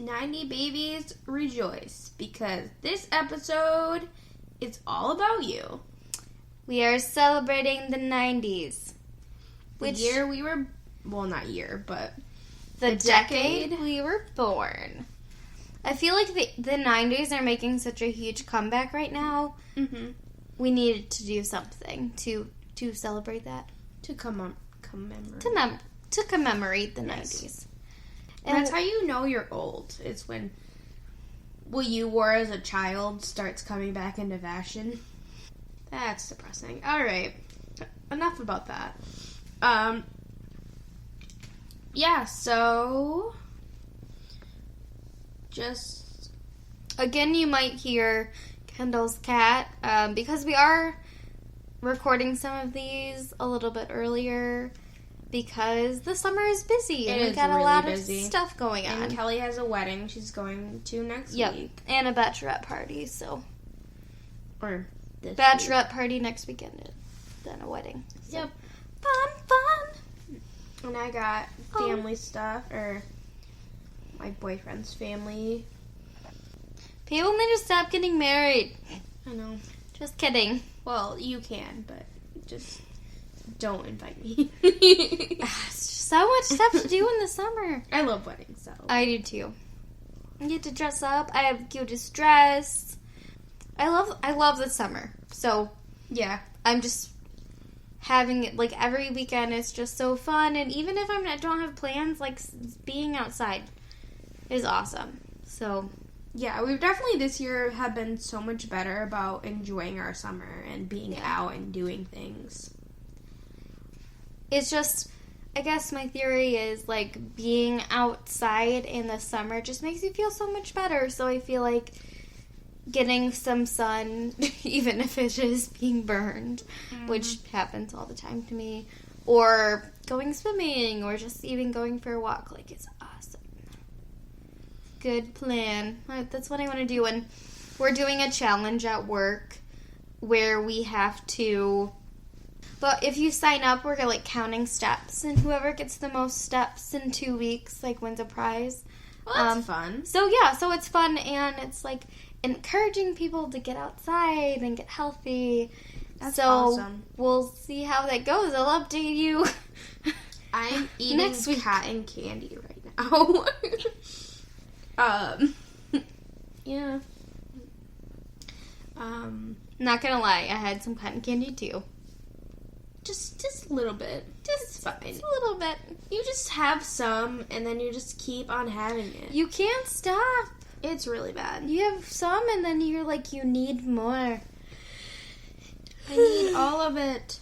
90 babies, rejoice, because this episode is all about you. We are celebrating the 90s. The year we were, well, not year, but the decade we were born. I feel like the 90s are making such a huge comeback right now. Mm-hmm. We needed to do something to celebrate that. To commemorate. To commemorate the Yes. 90s. And that's how you know you're old. It's when what you wore as a child starts coming back into fashion. That's depressing. All right. Enough about that. Yeah, so just again, you might hear Kendall's cat because we are recording some of these a little bit earlier because the summer is busy and we've got a lot of stuff going on. And Kelly has a wedding she's going to next week. And a bachelorette party, so. Or this bachelorette week. Party next weekend, and then a wedding. So. Yep. Fun. And I got family stuff, or my boyfriend's family. People need to stop getting married. I know. Just kidding. Well, you can, but just don't invite me. So much stuff to do in the summer. I love weddings, so. I do too. I get to dress up. I have cutest dress. I love the summer. So yeah, I'm just having it like every weekend. It's just so fun, and even if I don't have plans, like being outside is awesome. So yeah, we've definitely this year have been so much better about enjoying our summer and being out and doing things. It's just, I guess my theory is like being outside in the summer just makes you feel so much better. So I feel like getting some sun, even if it is being burned, which happens all the time to me, or going swimming, or just even going for a walk, like it's awesome. Good plan. That's what I want to do. And we're doing a challenge at work where we have to, but if you sign up, we're like counting steps, and whoever gets the most steps in 2 weeks like wins a prize. Well, that's fun. So yeah, so it's fun, and it's like encouraging people to get outside and get healthy. That's awesome. We'll see how that goes. I'll update you. I'm eating next week. cotton candy right now. Yeah. Not gonna lie, I had some cotton candy too. Just a little bit. Just fine. Just a little bit. You just have some, and then you just keep on having it. You can't stop. It's really bad. You have some, and then you're like, you need more. I need all of it.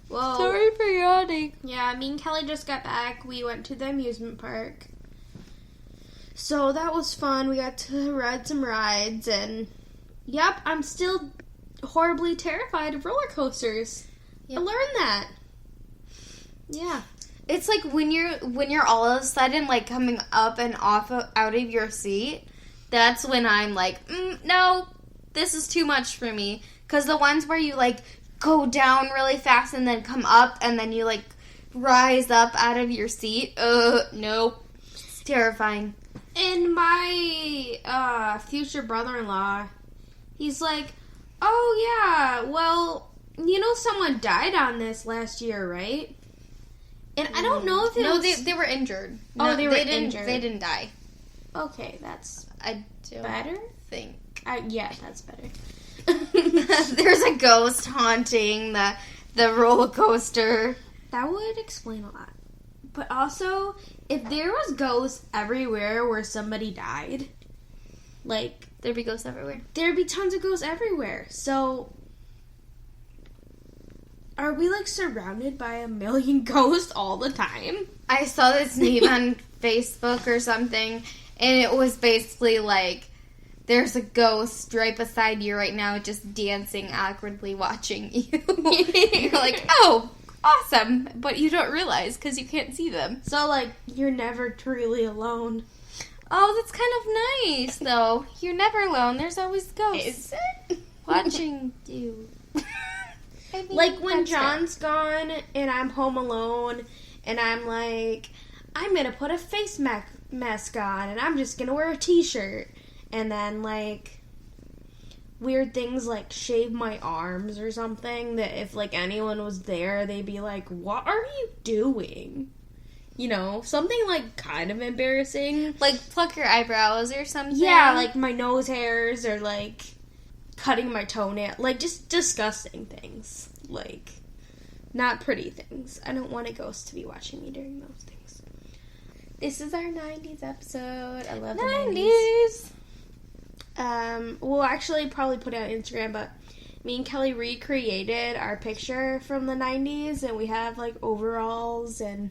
Well, Sorry for yawning. Yeah, me and Kelly just got back. We went to the amusement park. So that was fun. We got to ride some rides, and yep, I'm still horribly terrified of roller coasters. Yep. I learned that. Yeah. It's like when you're all of a sudden like coming up and out of your seat. That's when I'm like, no, this is too much for me. Because the ones where you like go down really fast and then come up and then you like rise up out of your seat. Nope. It's terrifying. And my future brother-in-law, he's like, oh yeah, well, you know someone died on this last year, right? And I don't know if it was... they were injured. Oh, no, they were injured. They didn't die. Okay, that's I don't better? think. Yeah, that's better. There's a ghost haunting the roller coaster. That would explain a lot. But also, if there was ghosts everywhere where somebody died, like... There'd be ghosts everywhere. There'd be tons of ghosts everywhere. So... Are we, like, surrounded by a million ghosts all the time? I saw this meme on Facebook or something, and it was basically like, there's a ghost right beside you right now just dancing awkwardly watching you. You're like, oh, awesome, but you don't realize because you can't see them. So, like, you're never truly alone. Oh, that's kind of nice, though. You're never alone. There's always ghosts. Is it? Watching you. Like when John's gone and I'm home alone and I'm like, I'm going to put a face mask on, and I'm just gonna wear a t-shirt. And then, like, weird things like shave my arms or something that if, like, anyone was there, they'd be like, what are you doing? You know, something, like, kind of embarrassing. Like, pluck your eyebrows or something? Yeah, like my nose hairs or, like, cutting my toenail. Like, just disgusting things. Like, not pretty things. I don't want a ghost to be watching me during those things. This is our 90s episode. I love the 90s. We'll actually probably put it on Instagram, but me and Kelly recreated our picture from the 90s, and we have, like, overalls, and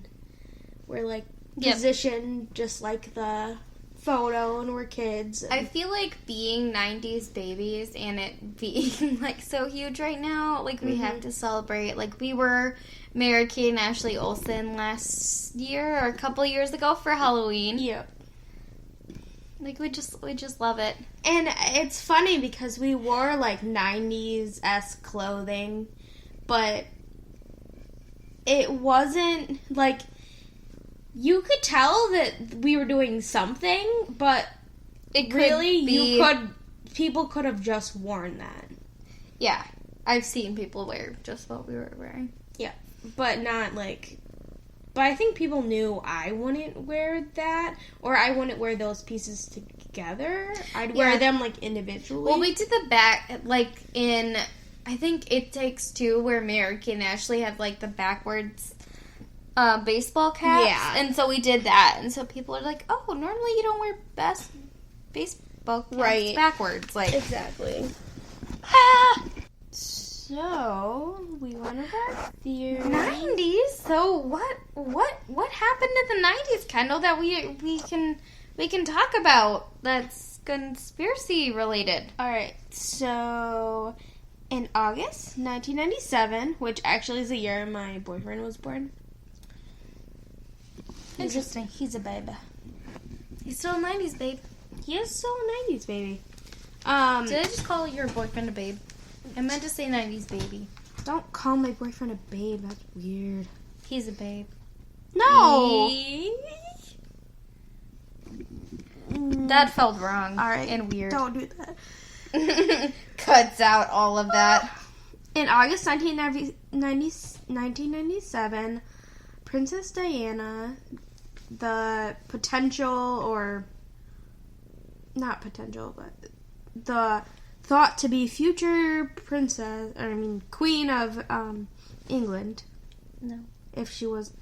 we're, like, positioned just like the photo, and we're kids. And I feel like being 90s babies and it being, like, so huge right now, like, we have to celebrate. Like, we were Mary-Kate and Ashley Olsen last year, or a couple years ago for Halloween. Yep. Like, we just love it. And it's funny because we wore, like, 90s-esque clothing, but it wasn't, like, you could tell that we were doing something, but It could really, be... people could have just worn that. Yeah. I've seen people wear just what we were wearing. Yeah. But not, like... But I think people knew I wouldn't wear that, or I wouldn't wear those pieces together. I'd wear them, like, individually. Well, we did the back, like, in, I think It Takes Two, where Mary-Kate and Ashley have, like, the backwards baseball caps. Yeah. And so we did that. And so people are like, oh, normally you don't wear baseball caps backwards. Like, exactly. ah! So, we went over our theory. 90s? So what happened in the 90s, Kendall, that we can talk about that's conspiracy related? Alright, so in August 1997, which actually is the year my boyfriend was born. Interesting. He's a babe. He's still a 90s babe. He is still a 90s baby. Did I just call your boyfriend a babe? I meant to say 90s baby. Don't call my boyfriend a babe. That's weird. He's a babe. No! That felt wrong. All right. And weird. Don't do that. Cuts out all of that. In August 1997, Princess Diana, the the thought to be future queen of England. No. If she was,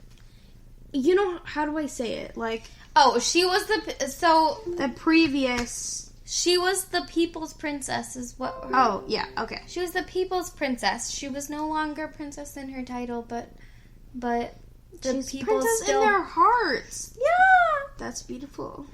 how do I say it? Like, oh, she was the previous. She was the people's princess, is what. Oh yeah, okay. She was the people's princess. She was no longer princess in her title, but the She's people princess still in their hearts. Yeah, that's beautiful.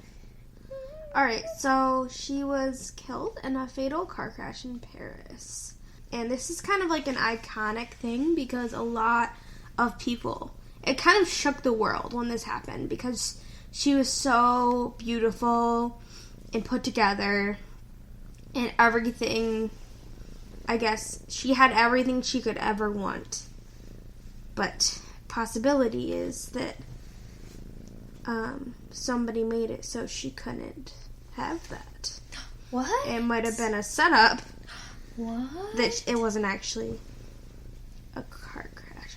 Alright, so she was killed in a fatal car crash in Paris. And this is kind of like an iconic thing because a lot of people, it kind of shook the world when this happened because she was so beautiful and put together and everything. I guess she had everything she could ever want. But possibility is that somebody made it so she couldn't have that. What? It might have been a setup. What? That it wasn't actually a car crash.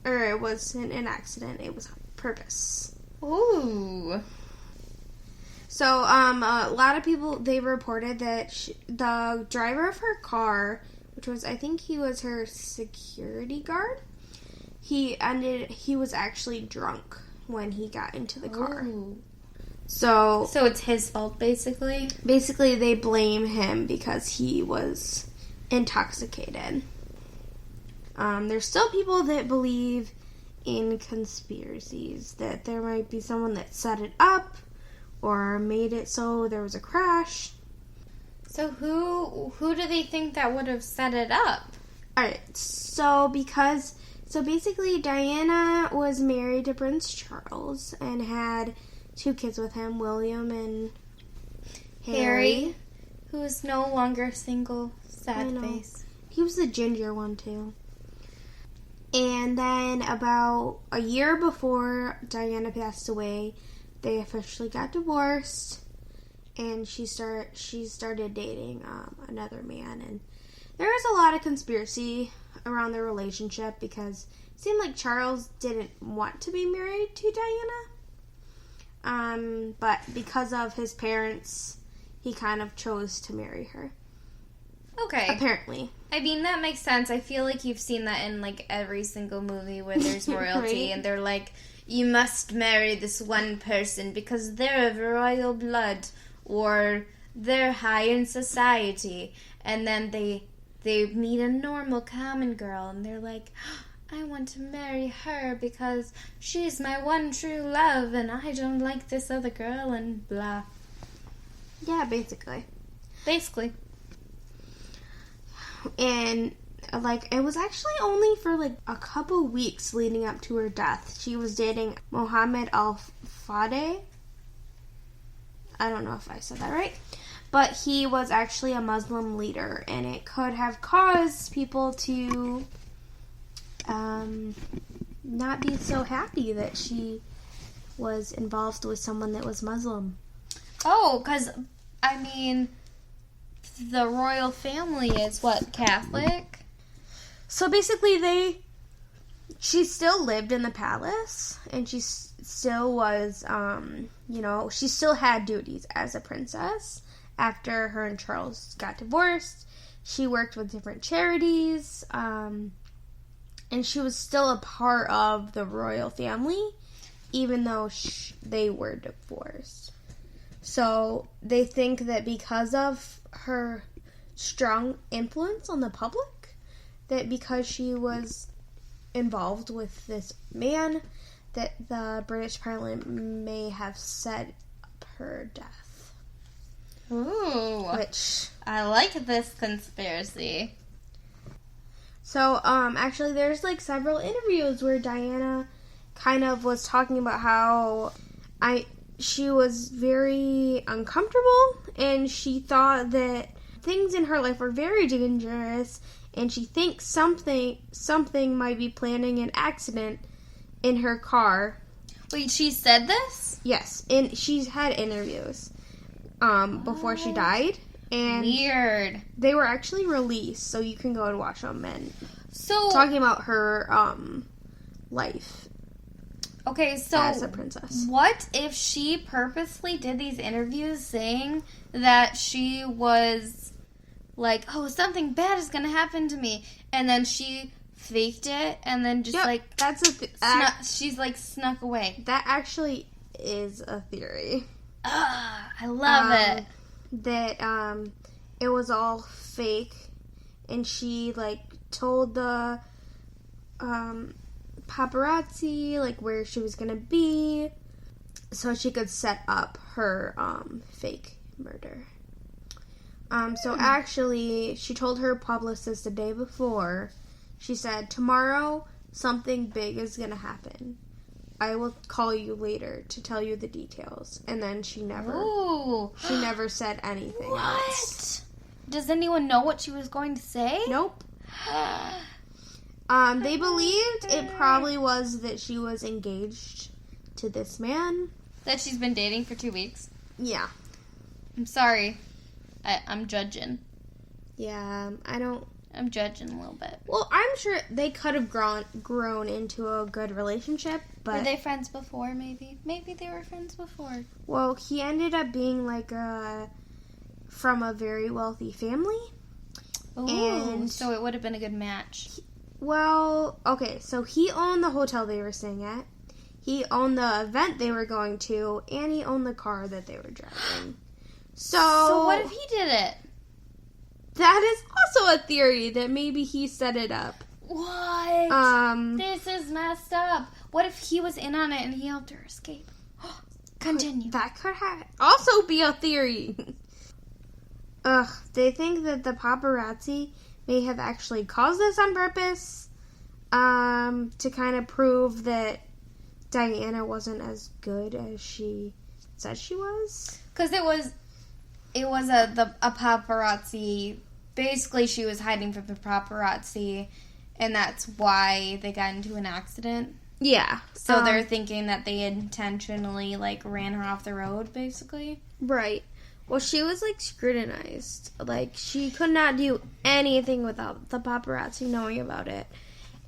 Or it wasn't an accident. It was on purpose. Ooh. So, a lot of people, they reported that the driver of her car, which was, I think he was her security guard, he was actually drunk when he got into the car. Ooh. So it's his fault, basically? Basically, they blame him because he was intoxicated. There's still people that believe in conspiracies, that there might be someone that set it up or made it so there was a crash. So who do they think that would have set it up? Alright, so basically Diana was married to Prince Charles and had 2 kids with him, William and Harry. Who is no longer single, sad face. He was the ginger one too. And then about a year before Diana passed away, they officially got divorced, and she started dating another man, and there was a lot of conspiracy around their relationship because it seemed like Charles didn't want to be married to Diana, but because of his parents, he kind of chose to marry her. Okay. Apparently. I mean, that makes sense. I feel like you've seen that in, like, every single movie where there's royalty, right? And they're like, you must marry this one person because they're of royal blood, or they're high in society, and then they meet a normal common girl, and they're like, I want to marry her because she's my one true love, and I don't like this other girl, and blah. Yeah, basically. And, like, it was actually only for, like, a couple weeks leading up to her death. She was dating Mohammed Al-Fadeh. I don't know if I said that right. But he was actually a Muslim leader, and it could have caused people to not be so happy that she was involved with someone that was Muslim. Oh, because, I mean, the royal family is, what, Catholic? So basically she still lived in the palace, and she still was, she still had duties as a princess. After her and Charles got divorced, she worked with different charities, and she was still a part of the royal family, even though they were divorced. So they think that because of her strong influence on the public, that because she was involved with this man, that the British Parliament may have set up her death. Ooh. Which I like this conspiracy. So, actually there's, like, several interviews where Diana kind of was talking about how she was very uncomfortable, and she thought that things in her life were very dangerous, and she thinks something might be planning an accident in her car. Wait, she said this? Yes, and she's had interviews before she died, and weird. They were actually released, so you can go and watch them. And so talking about her life. Okay, so as a princess. What if she purposely did these interviews saying that she was like, oh, something bad is gonna happen to me, and then she faked it, and then just she's like snuck away. That actually is a theory. I love it. That it was all fake, and she like told the paparazzi like where she was gonna be, so she could set up her fake murder. So actually, she told her publicist the day before. She said, "Tomorrow, something big is gonna happen. I will call you later to tell you the details." And then she never said anything else. Does anyone know what she was going to say? Nope. They believed it probably was that she was engaged to this man. That she's been dating for 2 weeks? Yeah. I'm sorry. I'm judging. Yeah, I'm judging a little bit. Well, I'm sure they could have grown into a good relationship, but... Were they friends before, maybe? Maybe they were friends before. Well, he ended up being, like, from a very wealthy family. Ooh, and so it would have been a good match. So he owned the hotel they were staying at. He owned the event they were going to, and he owned the car that they were driving. So what if he did it? That is also a theory that maybe he set it up. What? This is messed up. What if he was in on it and he helped her escape? Continue. That could also be a theory. They think that the paparazzi may have actually caused this on purpose, to kind of prove that Diana wasn't as good as she said she was. Because it was a paparazzi. Basically, she was hiding from the paparazzi, and that's why they got into an accident. Yeah. So they're thinking that they intentionally, like, ran her off the road, basically? Right. Well, she was, like, scrutinized. Like, she could not do anything without the paparazzi knowing about it.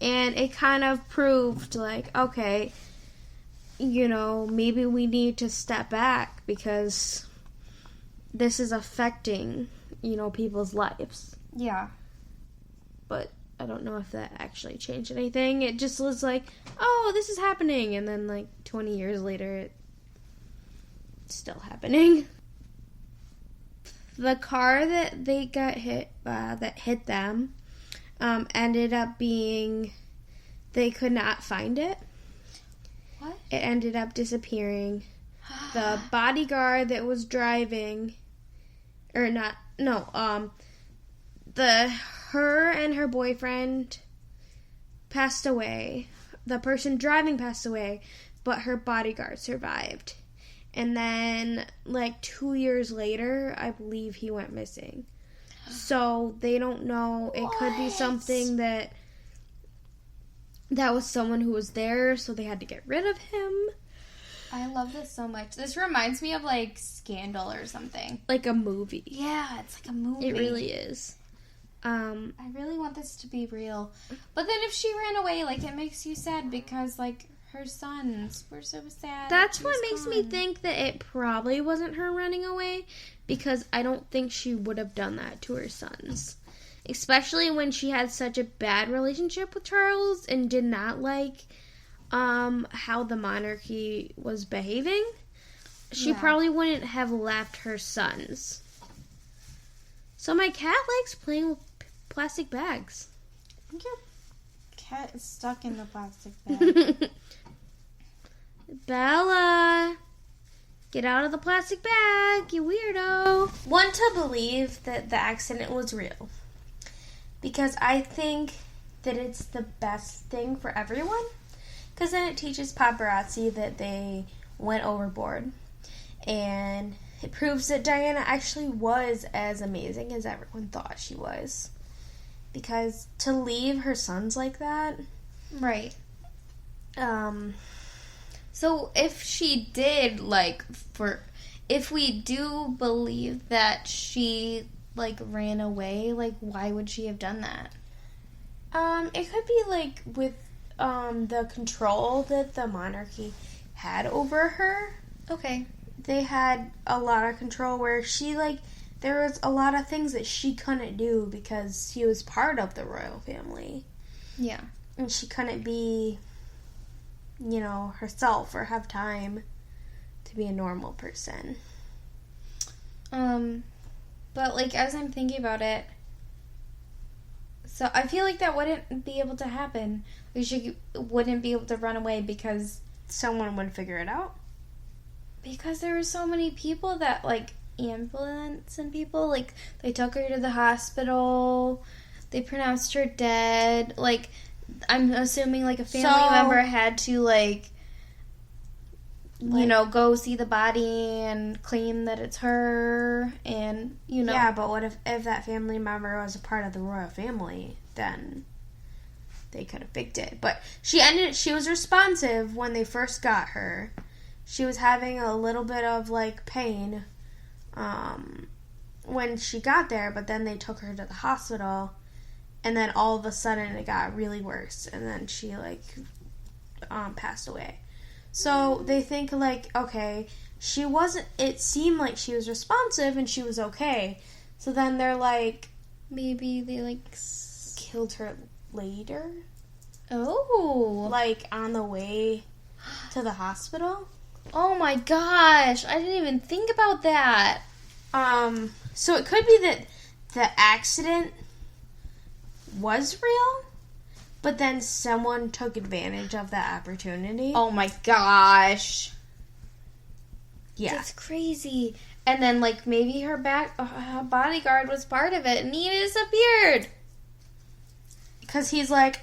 And it kind of proved, like, okay, you know, maybe we need to step back because this is affecting, you know, people's lives. Yeah. But I don't know if that actually changed anything. It just was like, oh, this is happening. And then, like, 20 years later, it's still happening. The car that they got hit, that hit them, ended up being, they could not find it. What? It ended up disappearing. The bodyguard that was driving, her and her boyfriend passed away. The person driving passed away, but her bodyguard survived. And then, like, 2 years later, I believe he went missing. So they don't know. It could be something that was someone who was there, so they had to get rid of him. I love this so much. This reminds me of, like, Scandal or something. Like a movie. Yeah, it's like a movie. It really is. I really want this to be real. But then if she ran away, like, it makes you sad because, like, her sons were so sad. That's what makes me think that it probably wasn't her running away, because I don't think she would have done that to her sons. Especially when she had such a bad relationship with Charles and did not like how the monarchy was behaving. She probably wouldn't have left her sons. So my cat likes playing with plastic bags. I think your cat is stuck in the plastic bag. Bella, get out of the plastic bag, you weirdo. Want to believe that the accident was real, because I think that it's the best thing for everyone, because then it teaches paparazzi that they went overboard, and it proves that Diana actually was as amazing as everyone thought she was, because to leave her sons like that, right. So if she did, like, if we do believe that she, like, ran away, like, why would she have done that? It could be, like, with, the control that the monarchy had over her. Okay. They had a lot of control where she, like, there was a lot of things that she couldn't do because she was part of the royal family. Yeah. And she couldn't be, you know, herself or have time to be a normal person. But, like, as I'm thinking about it, so I feel like that wouldn't be able to happen. She wouldn't be able to run away because someone would figure it out. Because there were so many people that, like, ambulance and people, like, they took her to the hospital, they pronounced her dead, like, I'm assuming, like, a family member had to, like, you know, go see the body and claim that it's her, and, you know. Yeah, but what if that family member was a part of the royal family, then they could have picked it. But she was responsive when they first got her. She was having a little bit of, like, pain when she got there, but then they took her to the hospital, and then all of a sudden it got really worse, and then she, like, passed away. So they think, like, okay, it seemed like she was responsive and she was okay. So then they're like, maybe they, like, killed her later? Oh. Like, on the way to the hospital? Oh my gosh, I didn't even think about that. So it could be that the accident was real, but then someone took advantage of that opportunity. Oh my gosh. Yeah. That's crazy. And then, like, maybe her bodyguard was part of it and he disappeared. Because he's like,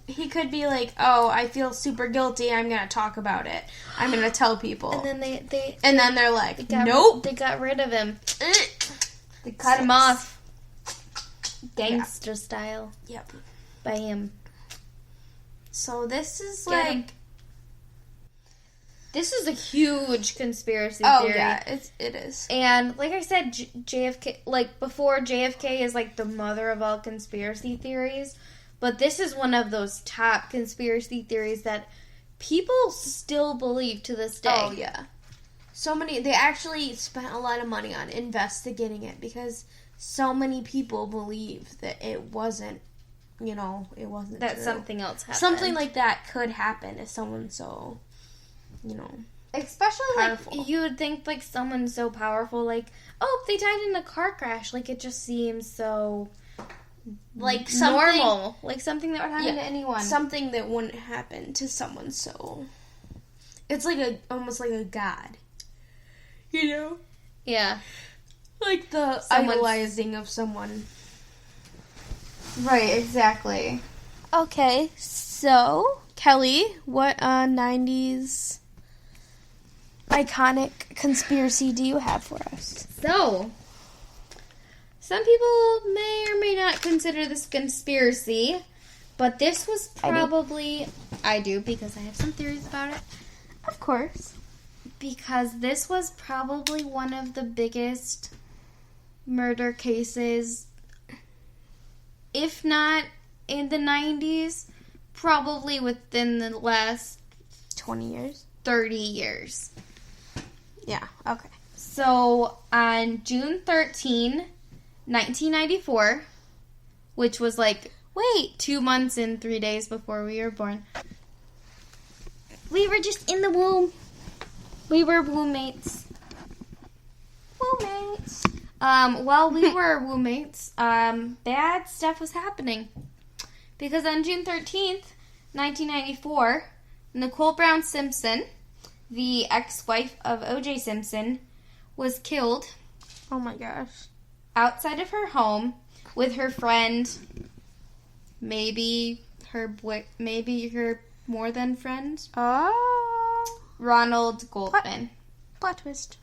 he could be like, oh, I feel super guilty, I'm going to talk about it. I'm going to tell people. And then then they're like, nope. They got rid of him. They cut him off. Gangster style. Yep. Bam. So this is Get 'em. This is a huge conspiracy theory. Oh, yeah, it is. And like I said, JFK, like before, JFK is like the mother of all conspiracy theories. But this is one of those top conspiracy theories that people still believe to this day. Oh, yeah. They actually spent a lot of money on investigating it because so many people believe that it wasn't, it wasn't That true. something else happened. Something like that could happen if someone's so, Especially powerful. like you would think like someone so powerful, like, oh, they died in a car crash. Like it just seems so like something, normal, like something that would happen to anyone. Something that wouldn't happen to someone so. It's like almost like a god, Yeah, like the idolizing of someone. right, exactly. Okay, so Kelly, what 90's iconic conspiracy do you have for us? So, some people may or may not consider this conspiracy, but this was probably... I do, because I have some theories about it. Of course. Because this was probably one of the biggest murder cases, if not in the 90's, probably within the last 20 years? 30 years. Yeah, okay. So, on June 13, 1994, which was like, 2 months and 3 days before we were born. We were just in the womb. We were roommates. While we were roommates, bad stuff was happening. Because on June 13th, 1994, Nicole Brown Simpson, the ex-wife of OJ Simpson, was killed. Oh my gosh. Outside of her home with her friend, maybe her more than friend, Oh. Ronald Goldman. Plot twist.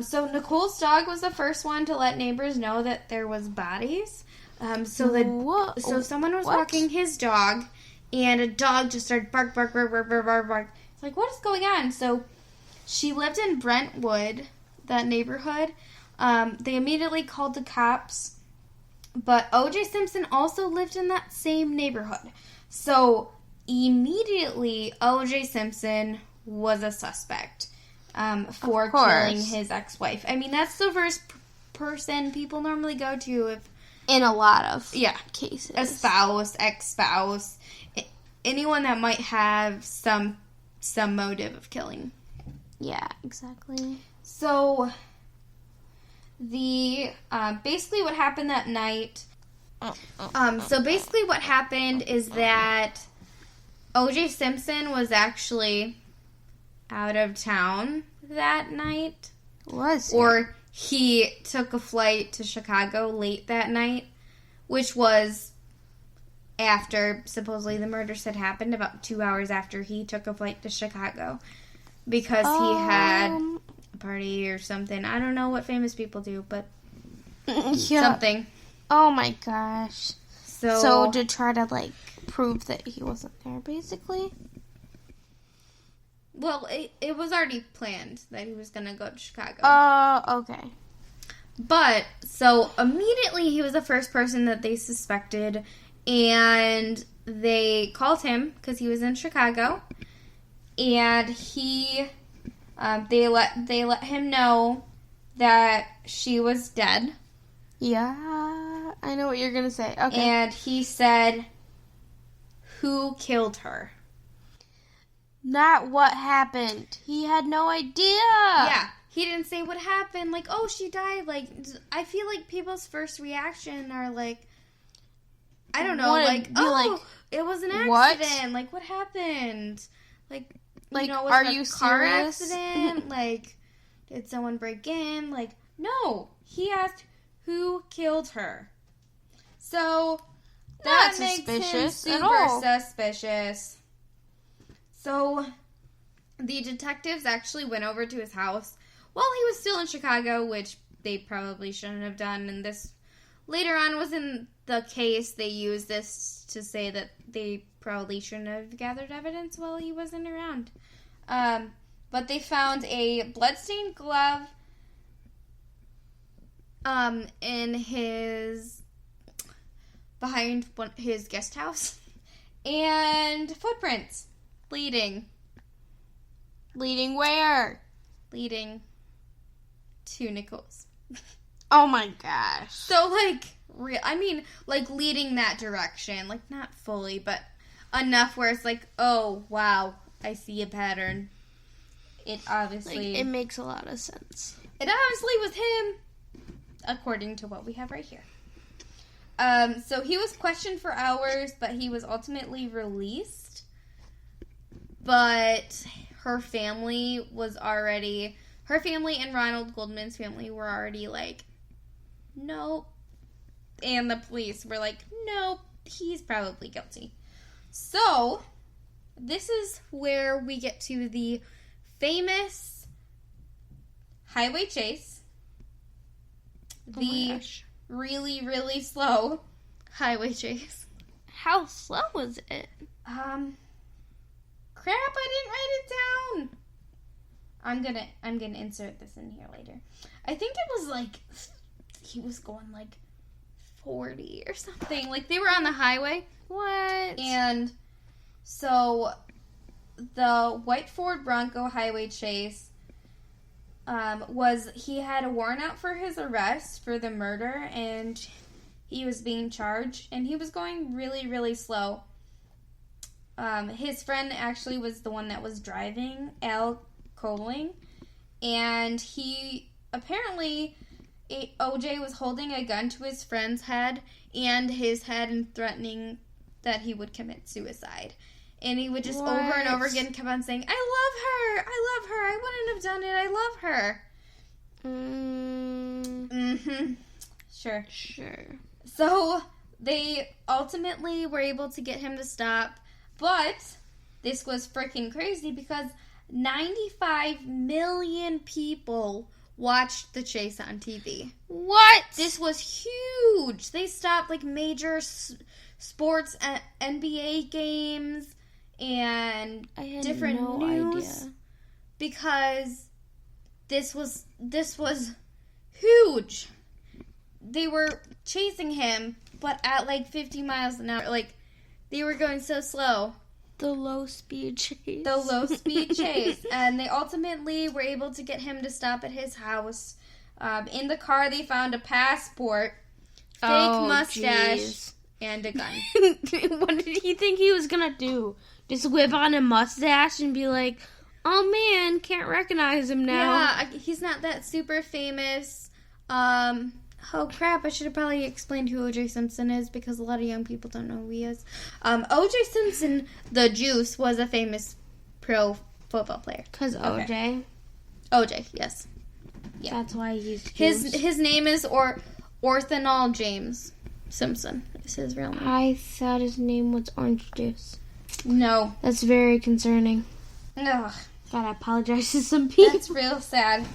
So Nicole's dog was the first one to let neighbors know that there was bodies. So someone was walking his dog, and a dog just started bark, bark, bark, bark, bark, bark, bark. It's like, what is going on? So she lived in Brentwood, that neighborhood. They immediately called the cops, but O.J. Simpson also lived in that same neighborhood. So immediately, O.J. Simpson was a suspect for killing his ex-wife. I mean, that's the first person people normally go to if... In a lot of cases. A spouse, ex-spouse, anyone that might have some motive of killing. Yeah, exactly. So, basically what happened that night... So basically what happened is that O.J. Simpson was actually out of town that night. Or he took a flight to Chicago late that night, which was after supposedly the murders had happened, about 2 hours after he took a flight to Chicago, because he had a party or something. I don't know what famous people do, but something. Oh my gosh. So to try to prove that he wasn't there, basically. Well, it was already planned that he was going to go to Chicago. Oh, okay. But, so, immediately he was the first person that they suspected, and they called him because he was in Chicago, and they let him know that she was dead. Yeah, I know what you're going to say. Okay. And he said, who killed her? Not what happened. He had no idea. Yeah. He didn't say what happened. Like, oh, she died. Like, I feel like people's first reaction are like, I don't know. It was an accident. What? Like, what happened? Like, was it a you car serious? accident? Like, did someone break in? Like, no. He asked who killed her. So, that makes him super suspicious. So, the detectives actually went over to his house while he was still in Chicago, which they probably shouldn't have done. And this later on was in the case, they use this to say that they probably shouldn't have gathered evidence while he wasn't around. But they found a bloodstained glove in behind his guest house, and footprints leading where? Leading to Nicole's. Oh my gosh. So, leading that direction. Like, not fully, but enough where it's like, oh, wow, I see a pattern. It obviously... it makes a lot of sense. It obviously was him, according to what we have right here. So he was questioned for hours, but he was ultimately released. But her family and Ronald Goldman's family were already like, nope. And the police were like, nope, he's probably guilty. So, this is where we get to the famous highway chase. The really, really slow highway chase. How slow was it? Crap, I didn't write it down. I'm gonna insert this in here later. I think it was like, he was going like 40 or something. Like, they were on the highway. What? And so the white Ford Bronco highway chase he had a warrant out for his arrest for the murder, and he was being charged, and he was going really, really slow. His friend actually was the one that was driving, Al Coling, and he apparently, OJ was holding a gun to his friend's head and his head and threatening that he would commit suicide. And he would just over and over again keep on saying, I love her, I wouldn't have done it, I love her. Sure. So, they ultimately were able to get him to stop, but this was freaking crazy because 95 million people watched the chase on TV. What? This was huge. They stopped like major sports, NBA games, and different news idea. Because this was huge. They were chasing him, but at like 50 miles an hour. Like, they were going so slow. The low speed chase. And they ultimately were able to get him to stop at his house. In the car, they found a passport, fake mustache, and a gun. What did he think he was gonna do? Just whip on a mustache and be like, oh man, can't recognize him now. Yeah, he's not that super famous. Oh crap, I should have probably explained who OJ Simpson is because a lot of young people don't know who he is. OJ Simpson, the Juice, was a famous pro football player. Because OJ? OJ, yes. Yeah. That's why he's Juice. His name is Orthanol James Simpson. Is his real name. I thought his name was Orange Juice. No. That's very concerning. Ugh. Gotta apologize to some people. That's real sad.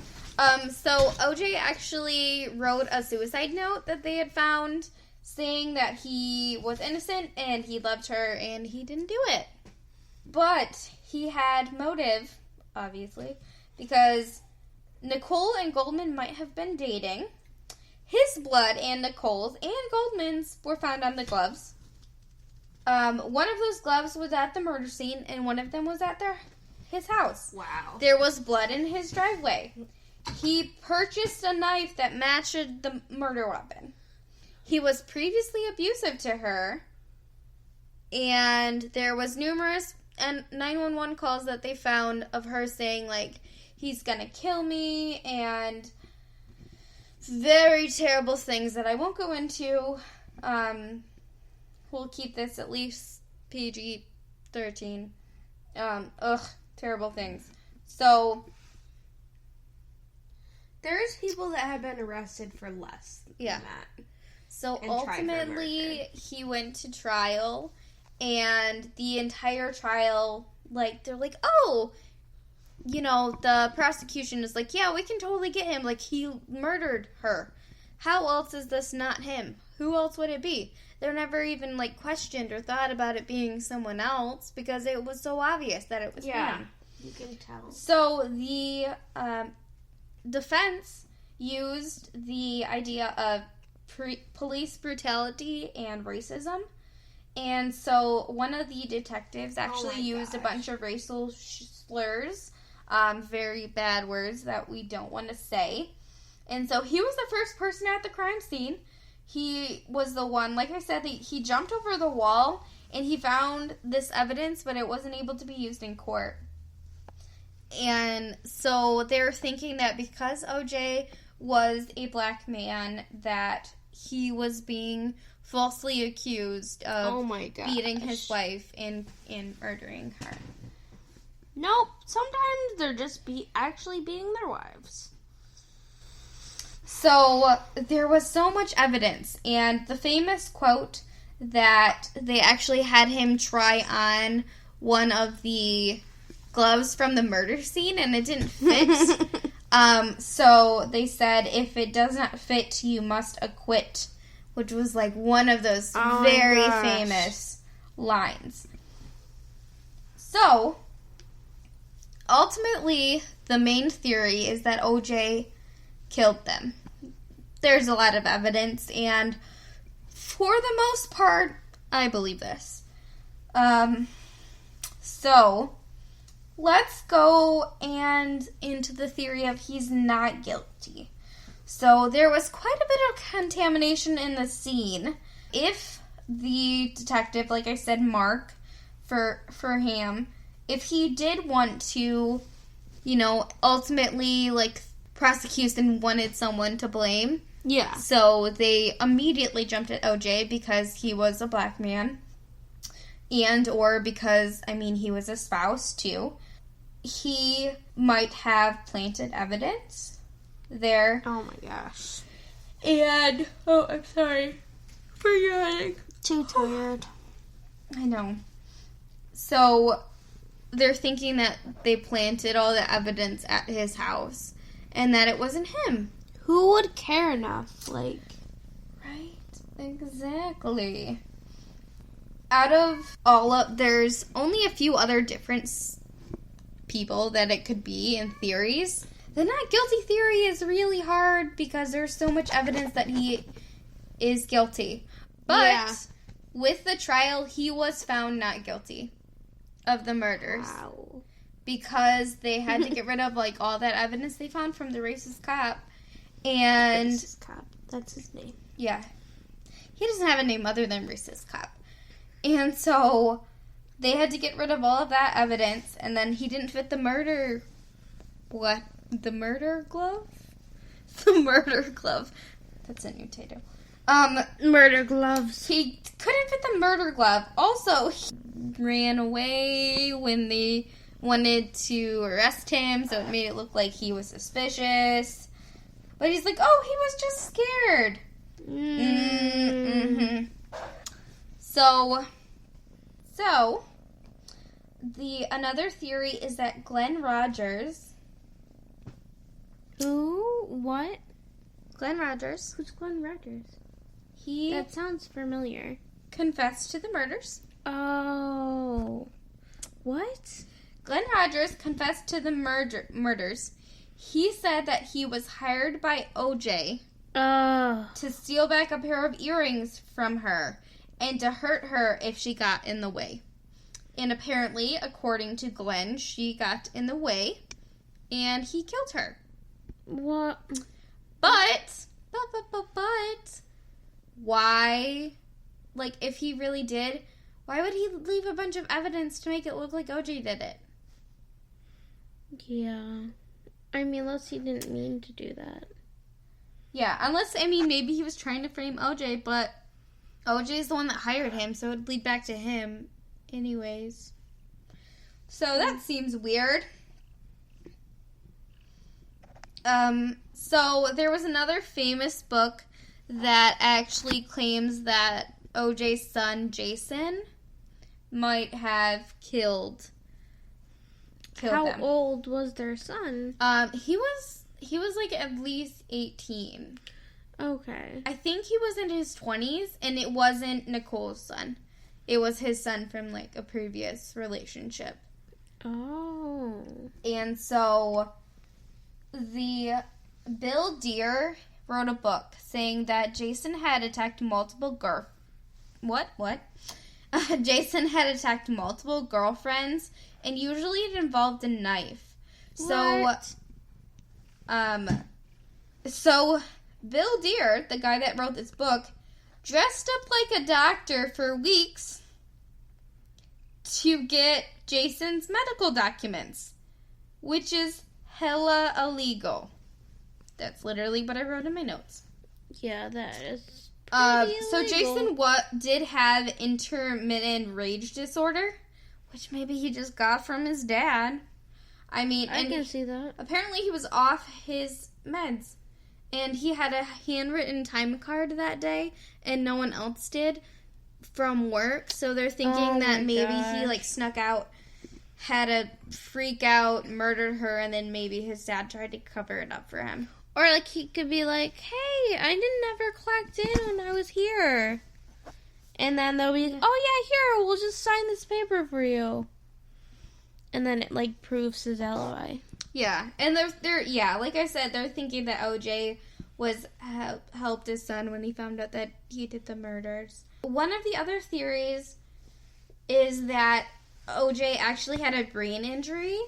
So OJ actually wrote a suicide note that they had found saying that he was innocent and he loved her and he didn't do it. But he had motive, obviously, because Nicole and Goldman might have been dating. His blood and Nicole's and Goldman's were found on the gloves. One of those gloves was at the murder scene and one of them was at his house. Wow. There was blood in his driveway. He purchased a knife that matched the murder weapon. He was previously abusive to her. And there was numerous 911 calls that they found of her saying, like, he's gonna kill me, and very terrible things that I won't go into. We'll keep this at least PG-13. Terrible things. So, there's people that have been arrested for less than that. So ultimately, he went to trial, and the entire trial, like, they're like, oh, you know, the prosecution is like, yeah, we can totally get him. Like, he murdered her. How else is this not him? who else would it be? They're never even, like, questioned or thought about it being someone else because it was so obvious that it was him. You can tell. So the defense used the idea of police brutality and racism. And so one of the detectives actually used a bunch of racial slurs, very bad words that we don't want to say. And so he was the first person at the crime scene. He was the one, like I said, he jumped over the wall and he found this evidence, but it wasn't able to be used in court. And so they're thinking that because OJ was a black man, that he was being falsely accused of beating his wife and murdering her. Nope. Sometimes they're just actually beating their wives. So there was so much evidence, and the famous quote that they actually had him try on one of the gloves from the murder scene, and it didn't fit. So they said, if it does not fit, you must acquit, which was like one of those very famous lines. So ultimately, the main theory is that OJ killed them. There's a lot of evidence, and for the most part, I believe this. So let's go into the theory of he's not guilty. So there was quite a bit of contamination in the scene. If the detective, like I said, Mark, for him, if he did want to, ultimately, like, prosecute and wanted someone to blame. Yeah. So they immediately jumped at OJ because he was a black man. And, or because, he was a spouse, too. He might have planted evidence there. Oh, my gosh. And, I'm sorry for yawning. Too tired. I know. So they're thinking that they planted all the evidence at his house and that it wasn't him. Who would care enough? Right, exactly. There's only a few other different people that it could be in theories. The not guilty theory is really hard because there's so much evidence that he is guilty. But with the trial, he was found not guilty of the murders. Wow. Because they had to get rid of all that evidence they found from the racist cop. And racist cop. That's his name. Yeah. He doesn't have a name other than racist cop. And so they had to get rid of all of that evidence, and then he didn't fit the murder... What? The murder glove? The murder glove. That's a new title. Murder gloves. He couldn't fit the murder glove. Also, he ran away when they wanted to arrest him, so it made it look like he was suspicious. But he's like, oh, he was just scared. Mm-hmm. So another theory is that Glenn Rogers. Who? What? Glenn Rogers. Who's Glenn Rogers? That sounds familiar. Confessed to the murders. Oh. What? Glenn Rogers confessed to the murders. He said that he was hired by OJ to steal back a pair of earrings from her and to hurt her if she got in the way. And apparently, according to Glenn, she got in the way and he killed her. What? But why, if he really did, why would he leave a bunch of evidence to make it look like OJ did it? Yeah. Unless he didn't mean to do that. Yeah, unless, maybe he was trying to frame OJ, but OJ is the one that hired him, so it would lead back to him anyways. So that seems weird. So there was another famous book that actually claims that OJ's son, Jason, might have killed How them. old was their son? He was at least 18. Okay. I think he was in his 20s, and it wasn't Nicole's son. It was his son from, like, a previous relationship. Oh. And so the Bill Deere wrote a book saying that Jason had attacked multiple Jason had attacked multiple girlfriends, and usually it involved a knife. What? So Bill Deere, the guy that wrote this book, dressed up like a doctor for weeks to get Jason's medical documents, which is hella illegal. That's literally what I wrote in my notes. Yeah, that is so Jason did have intermittent rage disorder, which maybe he just got from his dad. I mean, I can see that. Apparently he was off his meds, and he had a handwritten time card that day, and no one else did from work. So they're thinking that maybe he like snuck out, had a freak out, murdered her, and then maybe his dad tried to cover it up for him. Or, like, he could be like, hey, I never clocked in when I was here. And then they'll be like, oh, yeah, here, we'll just sign this paper for you. And then it, like, proves his alibi. Yeah, and they're like I said, they're thinking that OJ was helped his son when he found out that he did the murders. One of the other theories is that OJ actually had a brain injury,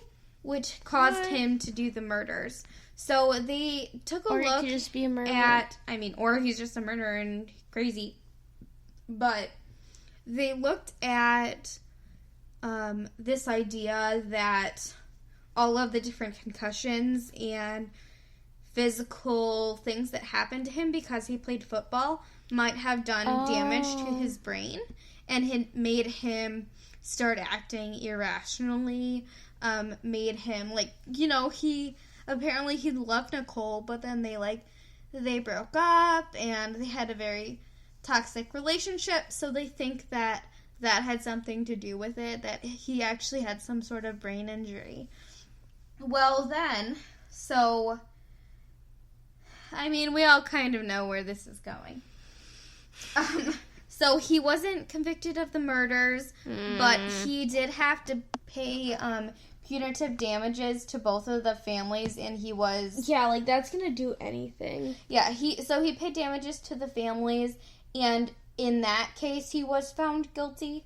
which caused him to do the murders. So they took a look he could just be a murderer. Or he's just a murderer and crazy. But they looked at this idea that all of the different concussions and physical things that happened to him because he played football might have done damage to his brain and had made him start acting irrationally, made him, like, he loved Nicole, but then they broke up, and they had a very toxic relationship, so they think that had something to do with it, that he actually had some sort of brain injury. Well, then, so, I mean, we all kind of know where this is going. So he wasn't convicted of the murders, but he did have to pay punitive damages to both of the families, and he was... Yeah, like, that's gonna do anything. Yeah, he paid damages to the families, and in that case, he was found guilty.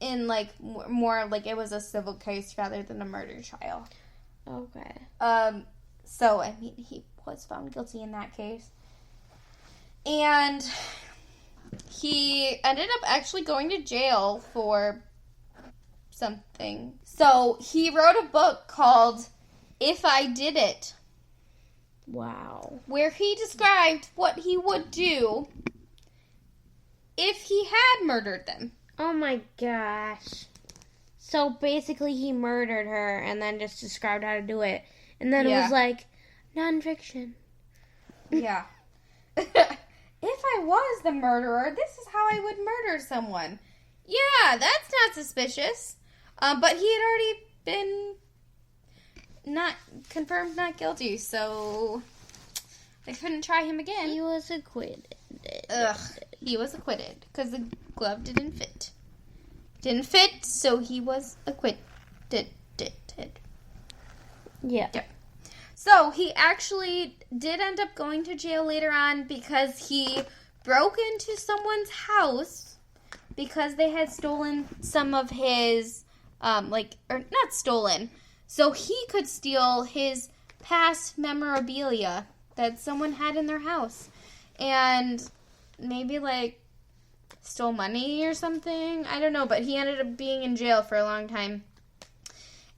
In, like, more, like, it was a civil case rather than a murder trial. Okay. So, I mean, he was found guilty in that case. And he ended up actually going to jail for something. So, he wrote a book called If I Did It. Wow. Where he described what he would do if he had murdered them. Oh my gosh. So basically he murdered her and then just described how to do it. And then it was like, nonfiction. Yeah. If I was the murderer, this is how I would murder someone. Yeah, that's not suspicious. But he had already been confirmed not guilty, so they couldn't try him again. He was acquitted. Ugh, he was acquitted because the glove didn't fit. Didn't fit, so he was acquitted. Yeah. So he actually did end up going to jail later on because he broke into someone's house because they had stolen some of his, not stolen. So he could steal his past memorabilia that someone had in their house. And maybe, stole money or something. I don't know, but he ended up being in jail for a long time.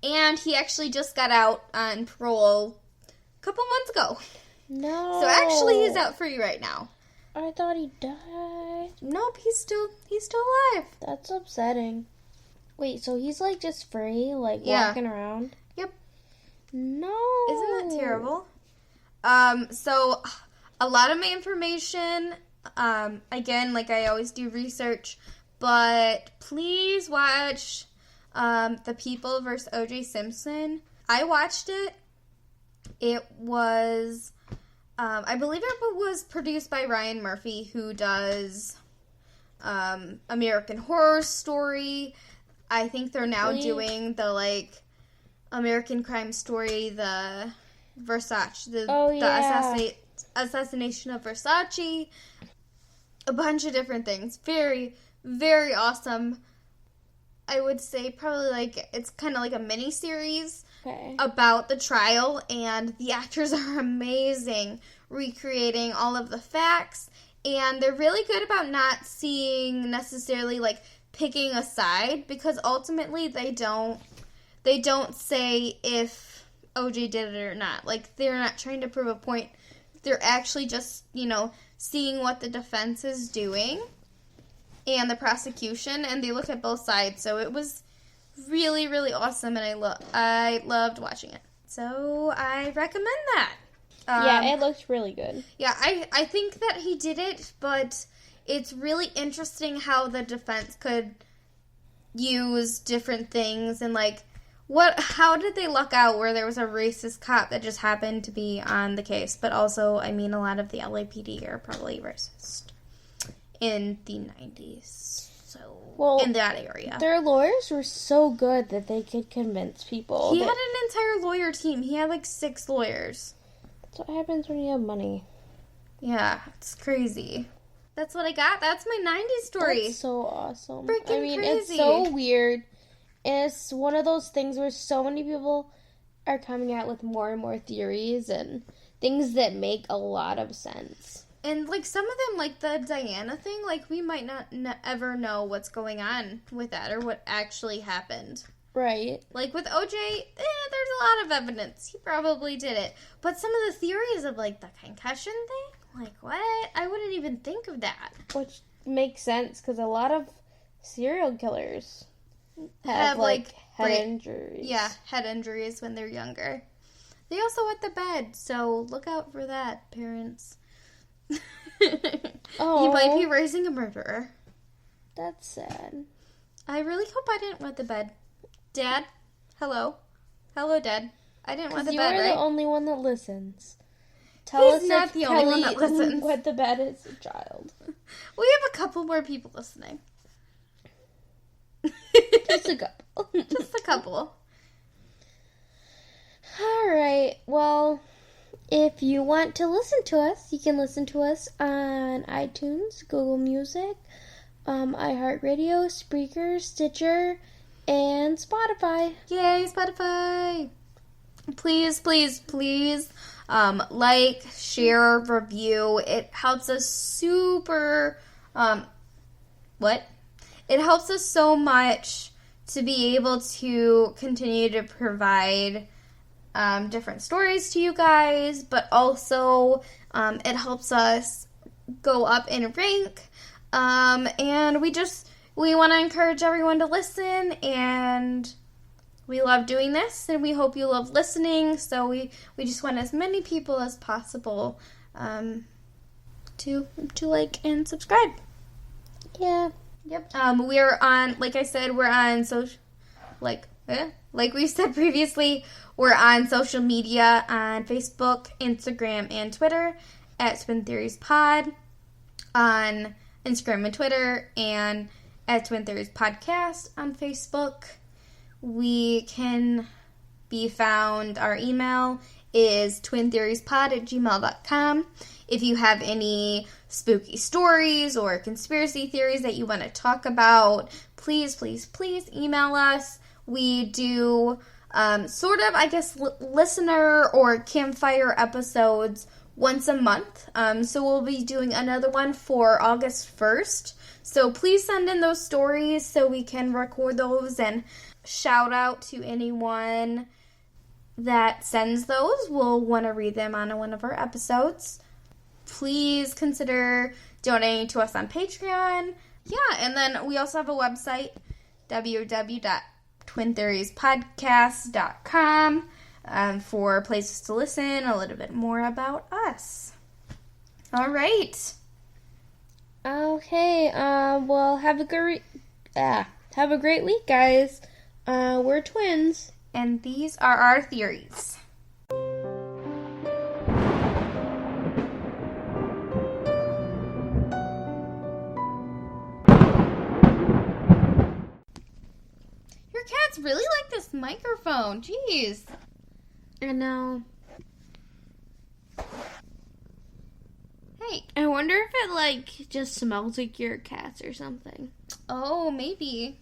And he actually just got out on parole a couple months ago. No. So actually he's out free right now. I thought he died. Nope, he's still alive. That's upsetting. Wait, so he's just free, walking around? Yep. No. Isn't that terrible? So a lot of my information, again, I always do research, but please watch The People vs. OJ Simpson. I watched it. It was I believe it was produced by Ryan Murphy, who does American Horror Story. I think they're now doing the, like, American Crime Story, the Versace, the assassination of Versace, a bunch of different things. Very, very awesome. I would say probably, like, it's kind of like a mini-series about the trial, and the actors are amazing, recreating all of the facts, and they're really good about not seeing necessarily, like, picking a side, because ultimately they don't say if OJ did it or not. Like, they're not trying to prove a point. They're actually just, you know, seeing what the defense is doing and the prosecution, and they look at both sides. So it was really, really awesome, and I loved watching it. So I recommend that. Yeah, it looks really good. Yeah, I think that he did it, but it's really interesting how the defense could use different things, and, like, how did they luck out where there was a racist cop that just happened to be on the case? But also, I mean, a lot of the LAPD are probably racist in the 90s. So, in that area. Their lawyers were so good that they could convince people. He had an entire lawyer team. He had, like, 6 lawyers. That's what happens when you have money. Yeah, it's crazy. That's what I got. That's my 90s story. That's so awesome. Freaking crazy. It's so weird. And it's one of those things where so many people are coming out with more and more theories and things that make a lot of sense. And, like, some of them, like the Diana thing, like, we might not ever know what's going on with that or what actually happened. Right. Like, with OJ, there's a lot of evidence. He probably did it. But some of the theories of, like, the concussion thing, like, what? I wouldn't even think of that. Which makes sense, because a lot of serial killers have like, head injuries. Yeah, head injuries when they're younger. They also wet the bed, so look out for that, parents. Oh. You might be raising a murderer. That's sad. I really hope I didn't wet the bed. Dad? Hello? Hello, Dad. I didn't wet the bed, right? You're the only one that listens. Tell He's not the only one that listens. Wet the bed as a child. We have a couple more people listening. Just a couple. Just a couple. Alright, well, if you want to listen to us, you can listen to us on iTunes, Google Music, iHeartRadio, Spreaker, Stitcher, and Spotify. Yay, Spotify! Please, please, please, like, share, review. It helps us It helps us so much to be able to continue to provide different stories to you guys, but also it helps us go up in rank, and we want to encourage everyone to listen, and we love doing this, and we hope you love listening, so we just want as many people as possible to like and subscribe. Yeah. Yep. We're on, like I said, we're on social, like we said previously, we're on social media on Facebook, Instagram, and Twitter at Twin Theories Pod, on Instagram and Twitter, and at Twin Theories Podcast on Facebook. We can be found, our email is twintheoriespod@gmail.com. If you have any spooky stories or conspiracy theories that you want to talk about, please, please, please email us. We do listener or campfire episodes once a month. So we'll be doing another one for August 1st. So please send in those stories so we can record those and shout out to anyone that sends those. We'll want to read them on one of our episodes. Please consider donating to us on Patreon. Yeah, and then we also have a website, www.twintheoriespodcast.com, for places to listen, a little bit more about us. All right. Okay, well, have a great week, guys. We're twins. And these are our theories. guys really like this microphone. Jeez. I know. Hey. I wonder if it, like, just smells like your cat's or something. Oh, maybe.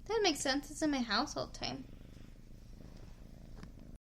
That makes sense. It's in my house all the time.